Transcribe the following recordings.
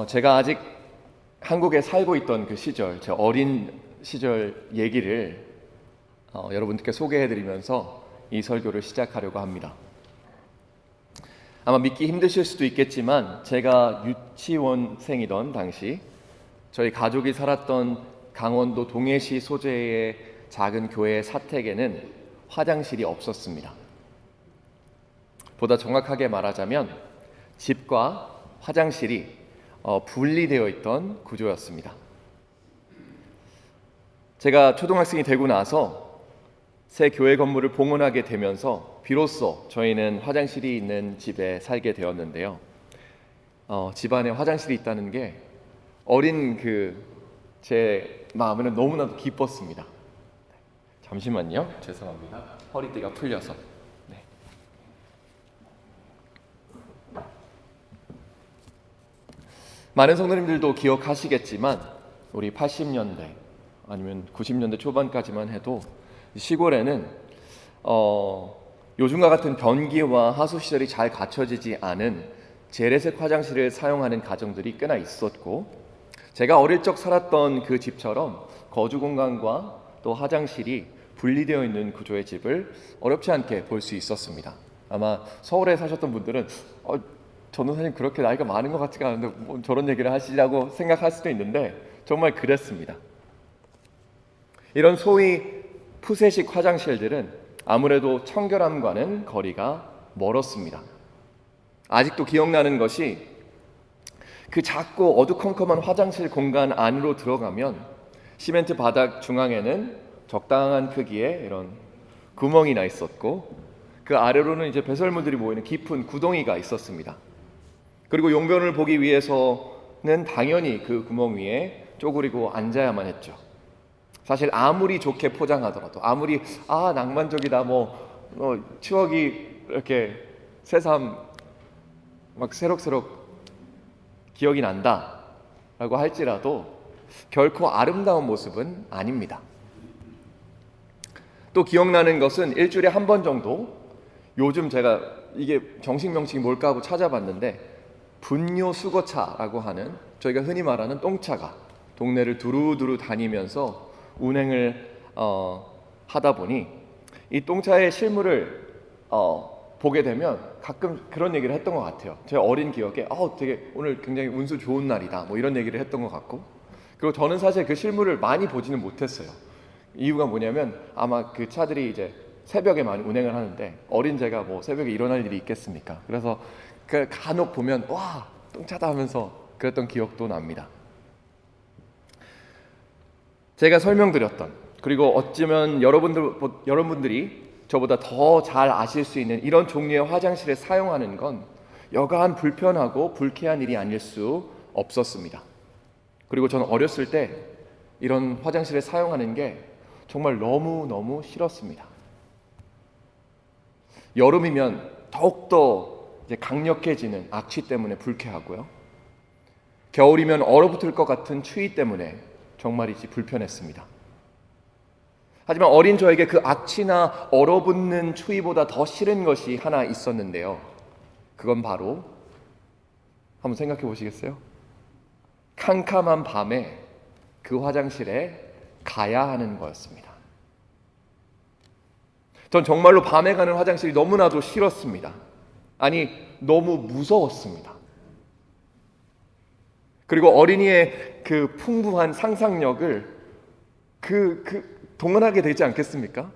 제가 아직 한국에 살고 있던 그 시절, 제 어린 시절 얘기를 여러분들께 소개해드리면서 이 설교를 시작하려고 합니다. 아마 믿기 힘드실 수도 있겠지만 제가 유치원생이던 당시 저희 가족이 살았던 강원도 동해시 소재의 작은 교회 사택에는 화장실이 없었습니다. 보다 정확하게 말하자면 집과 화장실이 분리되어 있던 구조였습니다. 제가 초등학생이 되고 나서 새 교회 건물을 봉헌하게 되면서 비로소 저희는 화장실이 있는 집에 살게 되었는데요. 집안에 화장실이 있다는 게 어린 제 마음에는 너무나도 기뻤습니다. 잠시만요. 죄송합니다. 허리띠가 풀려서. 네. 많은 성도님들도 기억하시겠지만 우리 80년대 아니면 90년대 초반까지만 해도 시골에는 요즘과 같은 변기와 하수 시설이 잘 갖춰지지 않은 재래식 화장실을 사용하는 가정들이 꽤나 있었고, 제가 어릴 적 살았던 그 집처럼 거주 공간과 또 화장실이 분리되어 있는 구조의 집을 어렵지 않게 볼 수 있었습니다. 아마 서울에 사셨던 분들은 전도사님 그렇게 나이가 많은 것 같지가 않은데 뭐 저런 얘기를 하시라고 생각할 수도 있는데 정말 그랬습니다. 이런 소위 푸세식 화장실들은 아무래도 청결함과는 거리가 멀었습니다. 아직도 기억나는 것이 그 작고 어두컴컴한 화장실 공간 안으로 들어가면 시멘트 바닥 중앙에는 적당한 크기의 이런 구멍이 나 있었고, 그 아래로는 이제 배설물들이 모이는 깊은 구덩이가 있었습니다. 그리고 용변을 보기 위해서는 당연히 그 구멍 위에 쪼그리고 앉아야만 했죠. 사실 아무리 좋게 포장하더라도, 아무리 낭만적이다, 추억이 이렇게 새삼 막 새록새록 기억이 난다 라고 할지라도 결코 아름다운 모습은 아닙니다. 또 기억나는 것은 일주일에 한 번 정도, 요즘 제가 이게 정식 명칭이 뭘까 하고 찾아봤는데 분뇨 수거차라고 하는, 저희가 흔히 말하는 똥차가 동네를 두루두루 다니면서 운행을 하다 보니 이 똥차의 실물을 보게 되면 가끔 그런 얘기를 했던 것 같아요. 제 어린 기억에 되게 오늘 굉장히 운수 좋은 날이다 뭐 이런 얘기를 했던 것 같고, 그리고 저는 사실 그 실물을 많이 보지는 못했어요. 이유가 뭐냐면 아마 그 차들이 이제 새벽에 많이 운행을 하는데 어린 제가 뭐 새벽에 일어날 일이 있겠습니까? 그래서 그 간혹 보면 와 똥차다 하면서 그랬던 기억도 납니다. 제가 설명드렸던, 그리고 어쩌면 여러분들이 저보다 더 잘 아실 수 있는 이런 종류의 화장실을 사용하는 건 여간 불편하고 불쾌한 일이 아닐 수 없었습니다. 그리고 저는 어렸을 때 이런 화장실을 사용하는 게 정말 너무너무 싫었습니다. 여름이면 더욱더 이제 강력해지는 악취 때문에 불쾌하고요. 겨울이면 얼어붙을 것 같은 추위 때문에 정말이지 불편했습니다. 하지만 어린 저에게 그 악취나 얼어붙는 추위보다 더 싫은 것이 하나 있었는데요. 그건 바로, 한번 생각해 보시겠어요? 캄캄한 밤에 그 화장실에 가야 하는 거였습니다. 전 정말로 밤에 가는 화장실이 너무나도 싫었습니다. 아니, 너무 무서웠습니다. 그리고 어린이의 그 풍부한 상상력을 동원하게 되지 않겠습니까?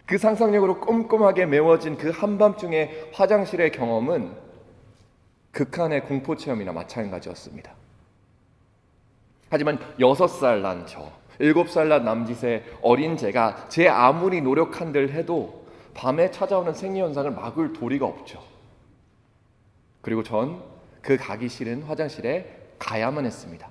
그 상상력으로 꼼꼼하게 메워진 그 한밤중의 화장실의 경험은 극한의 공포 체험이나 마찬가지였습니다. 하지만 6살 난 저, 7살 난 남짓의 어린 제가 제 아무리 노력한들 해도 밤에 찾아오는 생리현상을 막을 도리가 없죠. 그리고 전 그 가기 싫은 화장실에 가야만 했습니다.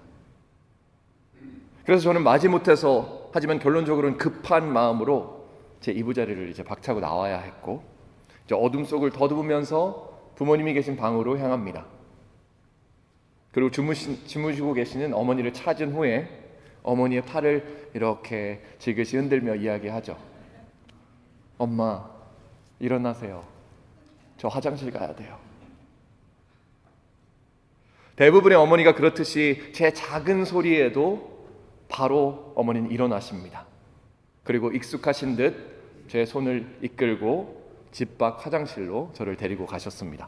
그래서 저는 마지못해서, 하지만 결론적으로는 급한 마음으로 제 이부자리를 이제 박차고 나와야 했고, 이제 어둠 속을 더듬으면서 부모님이 계신 방으로 향합니다. 그리고 주무시고 계시는 어머니를 찾은 후에 어머니의 팔을 이렇게 지그시 흔들며 이야기하죠. 엄마, 일어나세요. 저 화장실 가야 돼요. 대부분의 어머니가 그렇듯이 제 작은 소리에도 바로 어머니는 일어나십니다. 그리고 익숙하신 듯 제 손을 이끌고 집 밖 화장실로 저를 데리고 가셨습니다.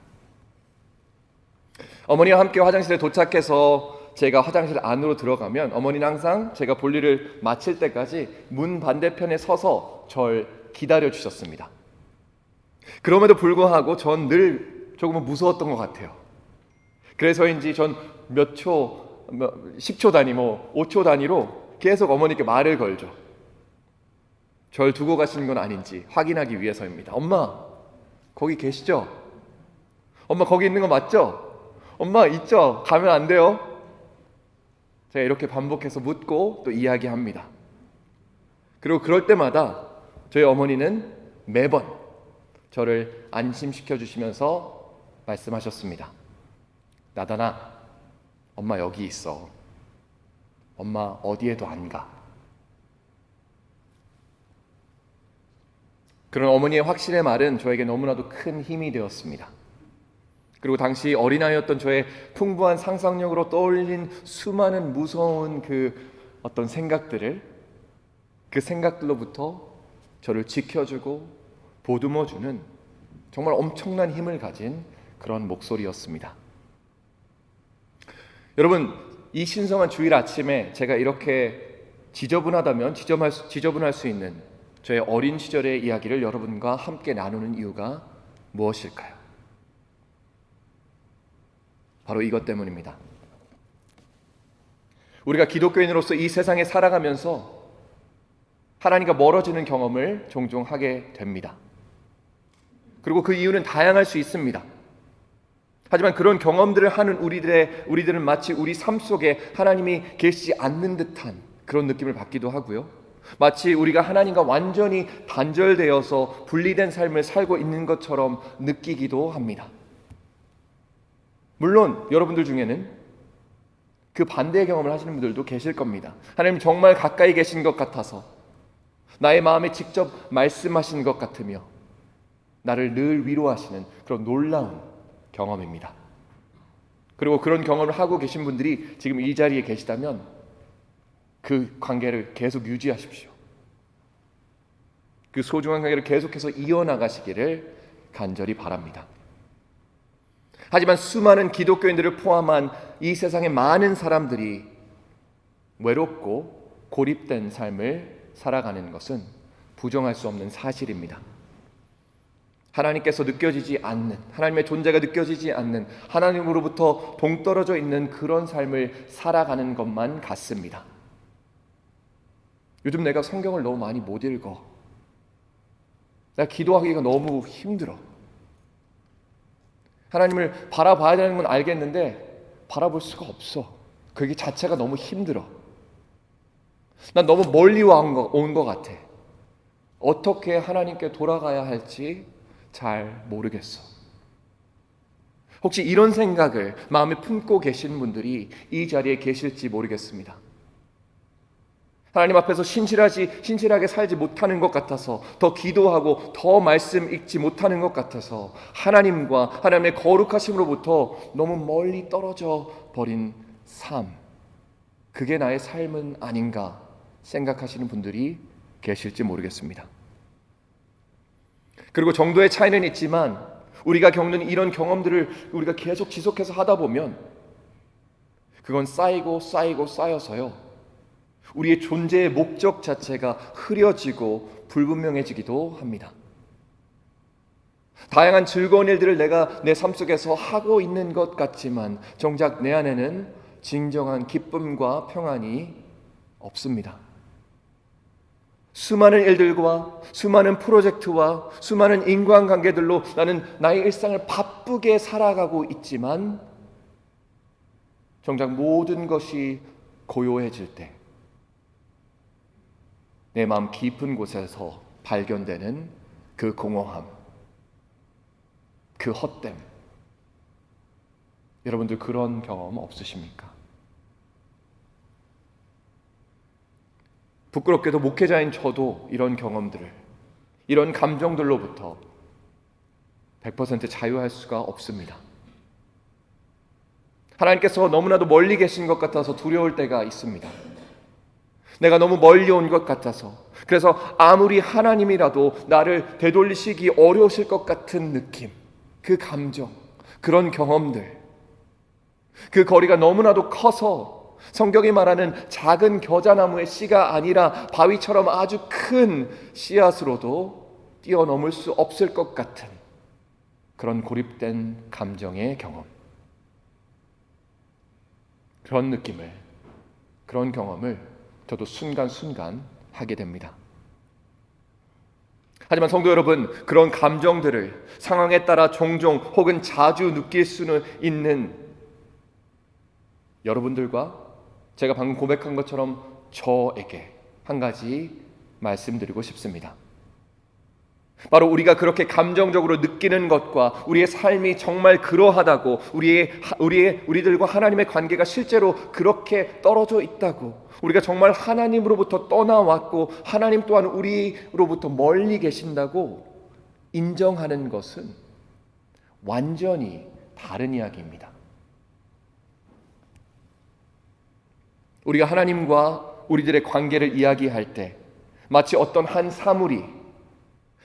어머니와 함께 화장실에 도착해서 제가 화장실 안으로 들어가면 어머니는 항상 제가 볼일을 마칠 때까지 문 반대편에 서서 절 기다려 주셨습니다. 그럼에도 불구하고 전 늘 조금은 무서웠던 것 같아요. 그래서인지 전 몇 초, 10초 단위, 5초 단위로 계속 어머니께 말을 걸죠. 절 두고 가시는 건 아닌지 확인하기 위해서입니다. 엄마, 거기 계시죠? 엄마, 거기 있는 거 맞죠? 엄마, 있죠? 가면 안 돼요? 제가 이렇게 반복해서 묻고 또 이야기합니다. 그리고 그럴 때마다 저희 어머니는 매번 저를 안심시켜 주시면서 말씀하셨습니다. 나단아, 엄마 여기 있어. 엄마 어디에도 안 가. 그런 어머니의 확신의 말은 저에게 너무나도 큰 힘이 되었습니다. 그리고 당시 어린아이였던 저의 풍부한 상상력으로 떠올린 수많은 무서운 그 어떤 생각들을, 그 생각들로부터 저를 지켜주고 보듬어주는 정말 엄청난 힘을 가진 그런 목소리였습니다. 여러분, 이 신성한 주일 아침에 제가 이렇게 지저분하다면 지저분할 수 있는 저의 어린 시절의 이야기를 여러분과 함께 나누는 이유가 무엇일까요? 바로 이것 때문입니다. 우리가 기독교인으로서 이 세상에 살아가면서 하나님과 멀어지는 경험을 종종 하게 됩니다. 그리고 그 이유는 다양할 수 있습니다. 하지만 그런 경험들을 하는 우리들은 마치 우리 삶 속에 하나님이 계시지 않는 듯한 그런 느낌을 받기도 하고요. 마치 우리가 하나님과 완전히 단절되어서 분리된 삶을 살고 있는 것처럼 느끼기도 합니다. 물론 여러분들 중에는 그 반대의 경험을 하시는 분들도 계실 겁니다. 하나님 정말 가까이 계신 것 같아서, 나의 마음에 직접 말씀하시는 것 같으며 나를 늘 위로하시는 그런 놀라운 경험입니다. 그리고 그런 경험을 하고 계신 분들이 지금 이 자리에 계시다면 그 관계를 계속 유지하십시오. 그 소중한 관계를 계속해서 이어나가시기를 간절히 바랍니다. 하지만 수많은 기독교인들을 포함한 이 세상의 많은 사람들이 외롭고 고립된 삶을 살아가는 것은 부정할 수 없는 사실입니다. 하나님께서 느껴지지 않는, 하나님의 존재가 느껴지지 않는, 하나님으로부터 동떨어져 있는 그런 삶을 살아가는 것만 같습니다. 요즘 내가 성경을 너무 많이 못 읽어. 내가 기도하기가 너무 힘들어. 하나님을 바라봐야 되는 건 알겠는데 바라볼 수가 없어. 그게 자체가 너무 힘들어. 난 너무 멀리 온 것 같아. 어떻게 하나님께 돌아가야 할지 잘 모르겠어. 혹시 이런 생각을 마음에 품고 계신 분들이 이 자리에 계실지 모르겠습니다. 하나님 앞에서 신실하게 살지 못하는 것 같아서, 더 기도하고 더 말씀 읽지 못하는 것 같아서 하나님과 하나님의 거룩하심으로부터 너무 멀리 떨어져 버린 삶, 그게 나의 삶은 아닌가 생각하시는 분들이 계실지 모르겠습니다. 그리고 정도의 차이는 있지만 우리가 겪는 이런 경험들을 우리가 계속 지속해서 하다 보면 그건 쌓여서요, 우리의 존재의 목적 자체가 흐려지고 불분명해지기도 합니다. 다양한 즐거운 일들을 내가 내 삶 속에서 하고 있는 것 같지만 정작 내 안에는 진정한 기쁨과 평안이 없습니다. 수많은 일들과 수많은 프로젝트와 수많은 인간관계들로 나는 나의 일상을 바쁘게 살아가고 있지만 정작 모든 것이 고요해질 때 내 마음 깊은 곳에서 발견되는 그 공허함, 그 헛됨, 여러분들 그런 경험 없으십니까? 부끄럽게도 목회자인 저도 이런 경험들을, 이런 감정들로부터 100% 자유할 수가 없습니다. 하나님께서 너무나도 멀리 계신 것 같아서 두려울 때가 있습니다. 내가 너무 멀리 온 것 같아서, 그래서 아무리 하나님이라도 나를 되돌리시기 어려우실 것 같은 느낌, 그 감정, 그런 경험들, 그 거리가 너무나도 커서 성경이 말하는 작은 겨자나무의 씨가 아니라 바위처럼 아주 큰 씨앗으로도 뛰어넘을 수 없을 것 같은 그런 고립된 감정의 경험, 그런 느낌을, 그런 경험을 저도 순간순간 하게 됩니다. 하지만 성도 여러분, 그런 감정들을 상황에 따라 종종 혹은 자주 느낄 수는 있는 여러분들과 제가 방금 고백한 것처럼 저에게 한 가지 말씀드리고 싶습니다. 바로 우리가 그렇게 감정적으로 느끼는 것과 우리의 삶이 정말 그러하다고, 우리들과 하나님의 관계가 실제로 그렇게 떨어져 있다고, 우리가 정말 하나님으로부터 떠나왔고 하나님 또한 우리로부터 멀리 계신다고 인정하는 것은 완전히 다른 이야기입니다. 우리가 하나님과 우리들의 관계를 이야기할 때 마치 어떤 한 사물이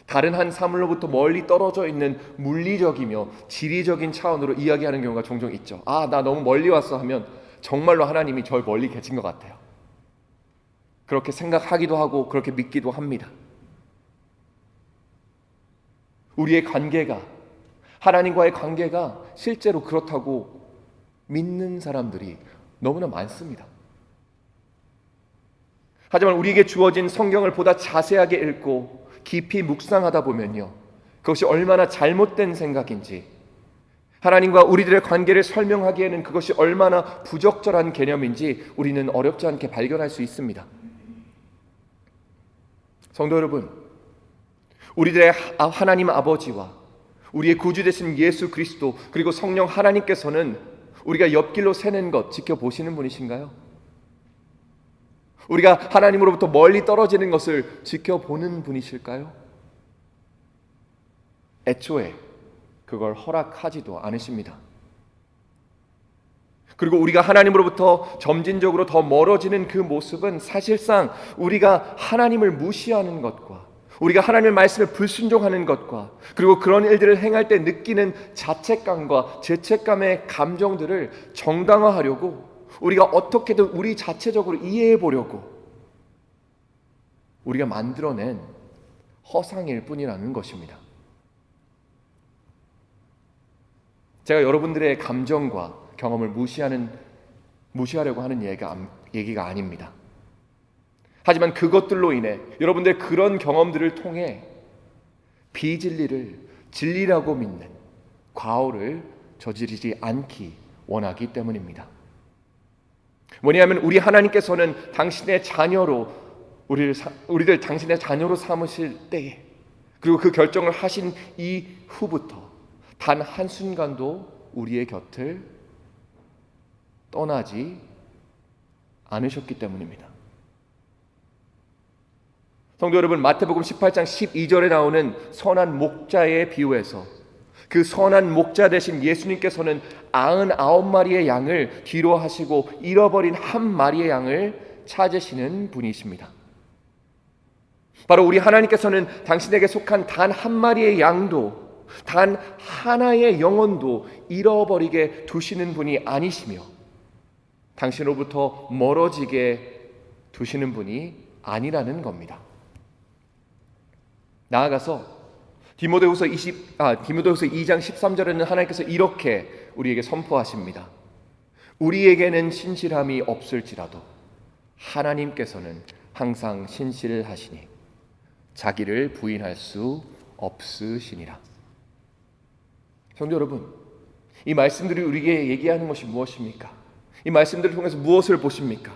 다른 한 사물로부터 멀리 떨어져 있는 물리적이며 지리적인 차원으로 이야기하는 경우가 종종 있죠. 아, 나 너무 멀리 왔어 하면 정말로 하나님이 절 멀리 계신 것 같아요. 그렇게 생각하기도 하고 그렇게 믿기도 합니다. 우리의 관계가, 하나님과의 관계가 실제로 그렇다고 믿는 사람들이 너무나 많습니다. 하지만 우리에게 주어진 성경을 보다 자세하게 읽고 깊이 묵상하다 보면요, 그것이 얼마나 잘못된 생각인지, 하나님과 우리들의 관계를 설명하기에는 그것이 얼마나 부적절한 개념인지 우리는 어렵지 않게 발견할 수 있습니다. 성도 여러분, 우리들의 하나님 아버지와 우리의 구주 되신 예수 그리스도 그리고 성령 하나님께서는 우리가 옆길로 새는 것 지켜보시는 분이신가요? 우리가 하나님으로부터 멀리 떨어지는 것을 지켜보는 분이실까요? 애초에 그걸 허락하지도 않으십니다. 그리고 우리가 하나님으로부터 점진적으로 더 멀어지는 그 모습은 사실상 우리가 하나님을 무시하는 것과 우리가 하나님의 말씀에 불순종하는 것과 그리고 그런 일들을 행할 때 느끼는 자책감과 죄책감의 감정들을 정당화하려고, 우리가 어떻게든 우리 자체적으로 이해해 보려고 우리가 만들어낸 허상일 뿐이라는 것입니다. 제가 여러분들의 감정과 경험을 무시하려고 하는 얘기가 아닙니다. 하지만 그것들로 인해 여러분들의 그런 경험들을 통해 비진리를 진리라고 믿는 과오를 저지르지 않기 원하기 때문입니다. 뭐냐면 우리 하나님께서는 당신의 자녀로 우리들 당신의 자녀로 삼으실 때에, 그리고 그 결정을 하신 이후부터 단 한순간도 우리의 곁을 떠나지 않으셨기 때문입니다. 성도 여러분, 마태복음 18장 12절에 나오는 선한 목자의 비유에서 그 선한 목자 되신 예수님께서는 99마리의 양을 뒤로 하시고 잃어버린 한 마리의 양을 찾으시는 분이십니다. 바로 우리 하나님께서는 당신에게 속한 단 한 마리의 양도, 단 하나의 영혼도 잃어버리게 두시는 분이 아니시며 당신으로부터 멀어지게 두시는 분이 아니라는 겁니다. 나아가서 디모데후서 2장 13절에는 하나님께서 이렇게 우리에게 선포하십니다. 우리에게는 신실함이 없을지라도 하나님께서는 항상 신실하시니 자기를 부인할 수 없으시니라. 성도 여러분, 이 말씀들이 우리에게 얘기하는 것이 무엇입니까? 이 말씀들을 통해서 무엇을 보십니까?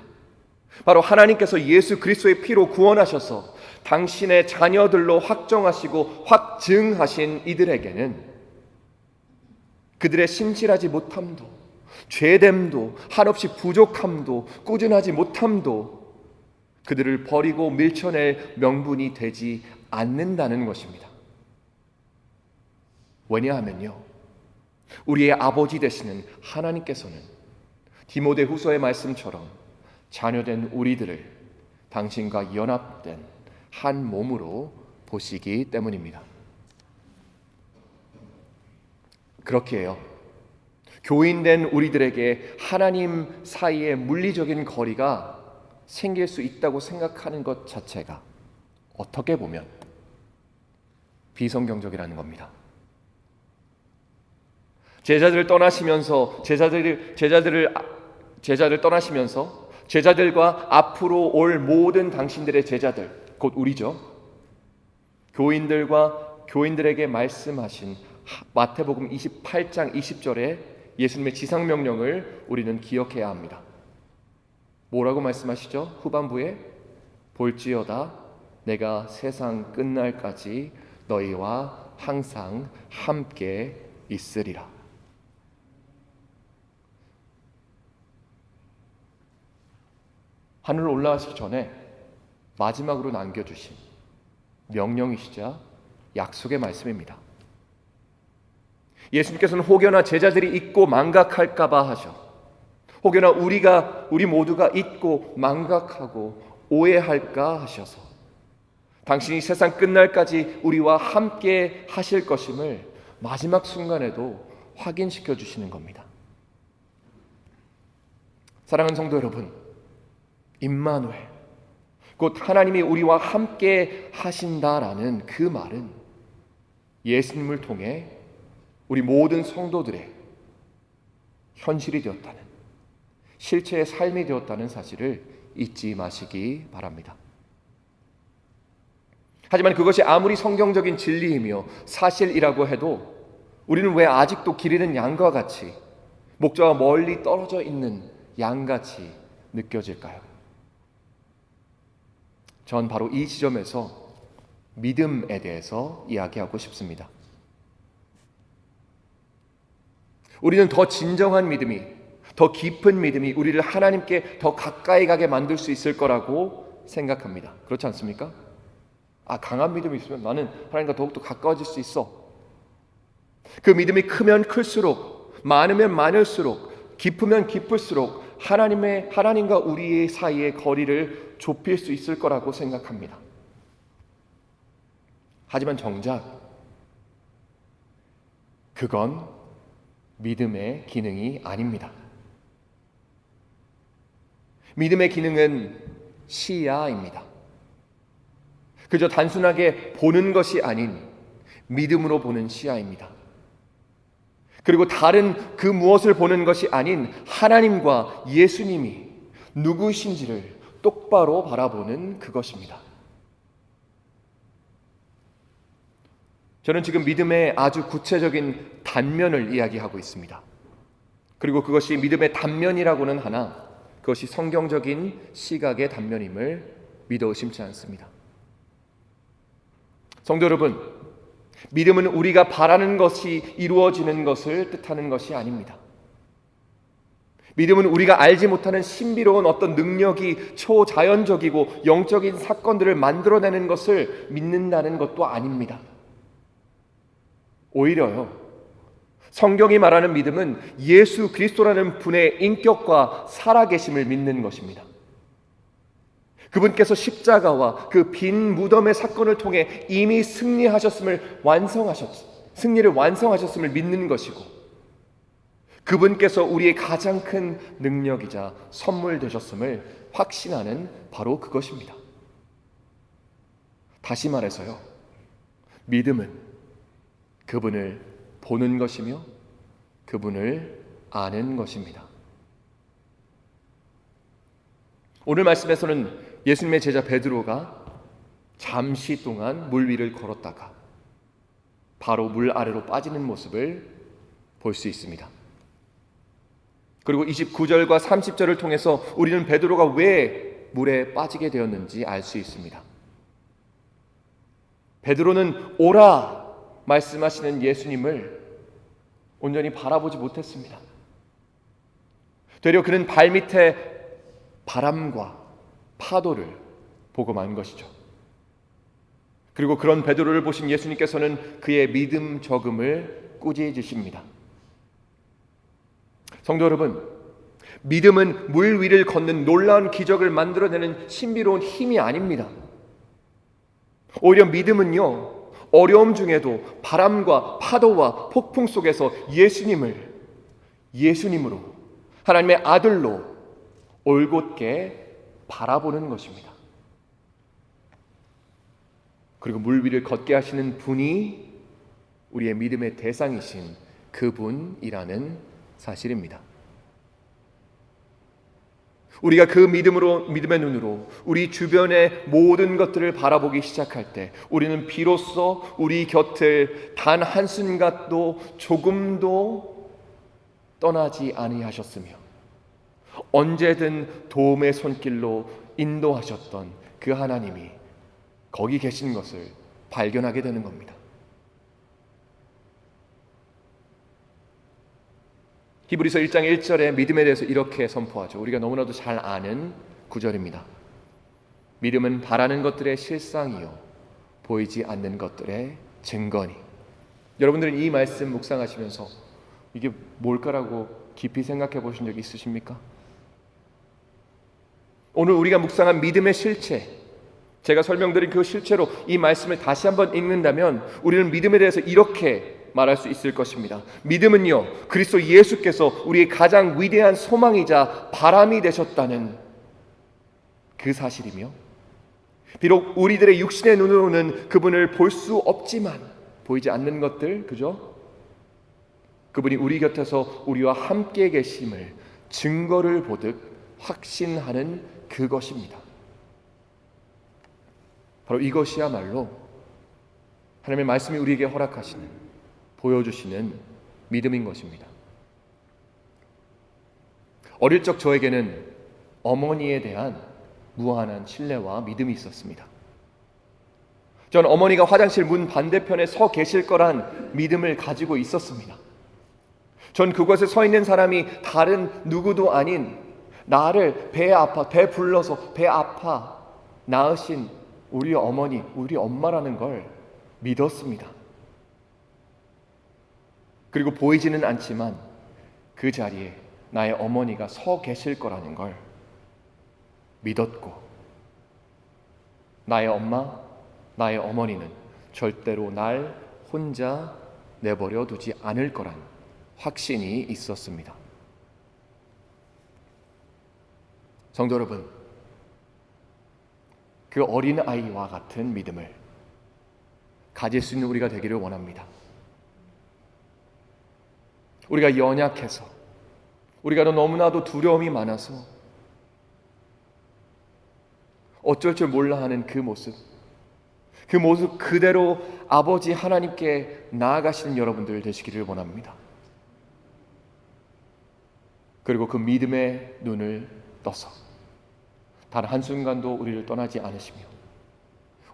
바로 하나님께서 예수 그리스도의 피로 구원하셔서 당신의 자녀들로 확정하시고 확증하신 이들에게는 그들의 신실하지 못함도, 죄됨도, 한없이 부족함도, 꾸준하지 못함도 그들을 버리고 밀쳐낼 명분이 되지 않는다는 것입니다. 왜냐하면요, 우리의 아버지 되시는 하나님께서는 디모데후서의 말씀처럼 자녀된 우리들을 당신과 연합된 한 몸으로 보시기 때문입니다. 그렇게 해요. 교인된 우리들에게 하나님 사이에 물리적인 거리가 생길 수 있다고 생각하는 것 자체가 어떻게 보면 비성경적이라는 겁니다. 제자들을 떠나시면서 제자들 떠나시면서 제자들과 앞으로 올 모든 당신들의 제자들, 곧 우리죠. 교인들에게 말씀하신 마태복음 28장 20절에 예수님의 지상명령을 우리는 기억해야 합니다. 뭐라고 말씀하시죠? 후반부에 볼지어다 내가 세상 끝날까지 너희와 항상 함께 있으리라. 하늘 올라가시기 전에 마지막으로 남겨주신 명령이시자 약속의 말씀입니다. 예수님께서는 혹여나 제자들이 잊고 망각할까봐 하셔. 혹여나 우리 모두가 잊고 망각하고 오해할까 하셔서 당신이 세상 끝날까지 우리와 함께 하실 것임을 마지막 순간에도 확인시켜 주시는 겁니다. 사랑하는 성도 여러분, 임마누엘, 곧 하나님이 우리와 함께 하신다라는 그 말은 예수님을 통해 우리 모든 성도들의 현실이 되었다는, 실체의 삶이 되었다는 사실을 잊지 마시기 바랍니다. 하지만 그것이 아무리 성경적인 진리이며 사실이라고 해도 우리는 왜 아직도 길 잃은 양과 같이, 목자와 멀리 떨어져 있는 양같이 느껴질까요? 전 바로 이 지점에서 믿음에 대해서 이야기하고 싶습니다. 우리는 더 진정한 믿음이, 더 깊은 믿음이 우리를 하나님께 더 가까이 가게 만들 수 있을 거라고 생각합니다. 그렇지 않습니까? 강한 믿음이 있으면 나는 하나님과 더욱더 가까워질 수 있어. 그 믿음이 크면 클수록, 많으면 많을수록, 깊으면 깊을수록 하나님과 우리의 사이의 거리를 좁힐 수 있을 거라고 생각합니다. 하지만 정작 그건 믿음의 기능이 아닙니다. 믿음의 기능은 시야입니다. 그저 단순하게 보는 것이 아닌 믿음으로 보는 시야입니다. 그리고 다른 그 무엇을 보는 것이 아닌 하나님과 예수님이 누구신지를 똑바로 바라보는 그것입니다. 저는 지금 믿음의 아주 구체적인 단면을 이야기하고 있습니다. 그리고 그것이 믿음의 단면이라고는 하나 그것이 성경적인 시각의 단면임을 믿어 의심치 않습니다. 성도 여러분, 믿음은 우리가 바라는 것이 이루어지는 것을 뜻하는 것이 아닙니다. 믿음은 우리가 알지 못하는 신비로운 어떤 능력이 초자연적이고 영적인 사건들을 만들어내는 것을 믿는다는 것도 아닙니다. 오히려요, 성경이 말하는 믿음은 예수 그리스도라는 분의 인격과 살아계심을 믿는 것입니다. 그분께서 십자가와 그 빈 무덤의 사건을 통해 이미 승리를 완성하셨음을 믿는 것이고, 그분께서 우리의 가장 큰 능력이자 선물 되셨음을 확신하는 바로 그것입니다. 다시 말해서요, 믿음은 그분을 보는 것이며 그분을 아는 것입니다. 오늘 말씀에서는 예수님의 제자 베드로가 잠시 동안 물 위를 걸었다가 바로 물 아래로 빠지는 모습을 볼 수 있습니다. 그리고 29절과 30절을 통해서 우리는 베드로가 왜 물에 빠지게 되었는지 알 수 있습니다. 베드로는 오라 말씀하시는 예수님을 온전히 바라보지 못했습니다. 되려 그는 발밑에 바람과 파도를 보고 만 것이죠. 그리고 그런 베드로를 보신 예수님께서는 그의 믿음 적음을 꾸짖으십니다. 성도 여러분, 믿음은 물 위를 걷는 놀라운 기적을 만들어내는 신비로운 힘이 아닙니다. 오히려 믿음은요, 어려움 중에도 바람과 파도와 폭풍 속에서 예수님으로, 하나님의 아들로 올곧게 바라보는 것입니다. 그리고 물 위를 걷게 하시는 분이 우리의 믿음의 대상이신 그분이라는 사실입니다. 우리가 그 믿음의 눈으로 우리 주변의 모든 것들을 바라보기 시작할 때 우리는 비로소 우리 곁을 단 한순간도 조금도 떠나지 아니하셨으며 언제든 도움의 손길로 인도하셨던 그 하나님이 거기 계신 것을 발견하게 되는 겁니다. 히브리서 1장 1절에 믿음에 대해서 이렇게 선포하죠. 우리가 너무나도 잘 아는 구절입니다. 믿음은 바라는 것들의 실상이요 보이지 않는 것들의 증거니. 여러분들은 이 말씀 묵상하시면서 이게 뭘까라고 깊이 생각해 보신 적 있으십니까? 오늘 우리가 묵상한 믿음의 실체, 제가 설명드린 그 실체로 이 말씀을 다시 한번 읽는다면 우리는 믿음에 대해서 이렇게 말할 수 있을 것입니다. 믿음은요, 그리스도 예수께서 우리의 가장 위대한 소망이자 바람이 되셨다는 그 사실이며, 비록 우리들의 육신의 눈으로는 그분을 볼 수 없지만 보이지 않는 것들, 그죠? 그분이 우리 곁에서 우리와 함께 계심을 증거를 보듯 확신하는 그것입니다. 바로 이것이야말로 하나님의 말씀이 우리에게 허락하시는, 보여주시는 믿음인 것입니다. 어릴 적 저에게는 어머니에 대한 무한한 신뢰와 믿음이 있었습니다. 저는 어머니가 화장실 문 반대편에 서 계실 거란 믿음을 가지고 있었습니다. 전 그곳에 서 있는 사람이 다른 누구도 아닌 나를 배 불러서 배 아파 낳으신 우리 어머니, 우리 엄마라는 걸 믿었습니다. 그리고 보이지는 않지만 그 자리에 나의 어머니가 서 계실 거라는 걸 믿었고, 나의 엄마, 나의 어머니는 절대로 날 혼자 내버려 두지 않을 거란 확신이 있었습니다. 성도 여러분, 그 어린 아이와 같은 믿음을 가질 수 있는 우리가 되기를 원합니다. 우리가 연약해서, 우리가 너무나도 두려움이 많아서 어쩔 줄 몰라 하는 그 모습 그대로 아버지 하나님께 나아가시는 여러분들 되시기를 원합니다. 그리고 그 믿음의 눈을 떠서 단 한순간도 우리를 떠나지 않으시며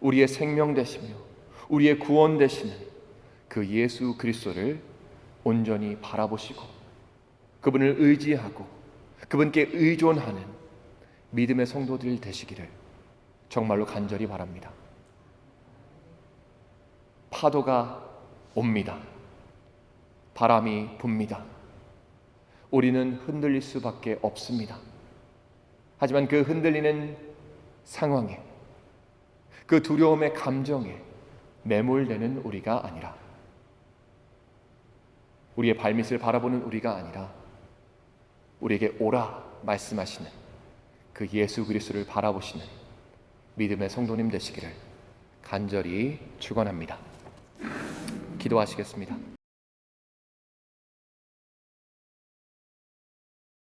우리의 생명 되시며 우리의 구원 되시는 그 예수 그리스도를 온전히 바라보시고 그분을 의지하고 그분께 의존하는 믿음의 성도들 되시기를 정말로 간절히 바랍니다. 파도가 옵니다. 바람이 붑니다. 우리는 흔들릴 수밖에 없습니다. 하지만 그 흔들리는 상황에, 그 두려움의 감정에 매몰되는 우리가 아니라, 우리의 발밑을 바라보는 우리가 아니라 우리에게 오라 말씀하시는 그 예수 그리스도를 바라보시는 믿음의 성도님 되시기를 간절히 축원합니다. 기도하시겠습니다.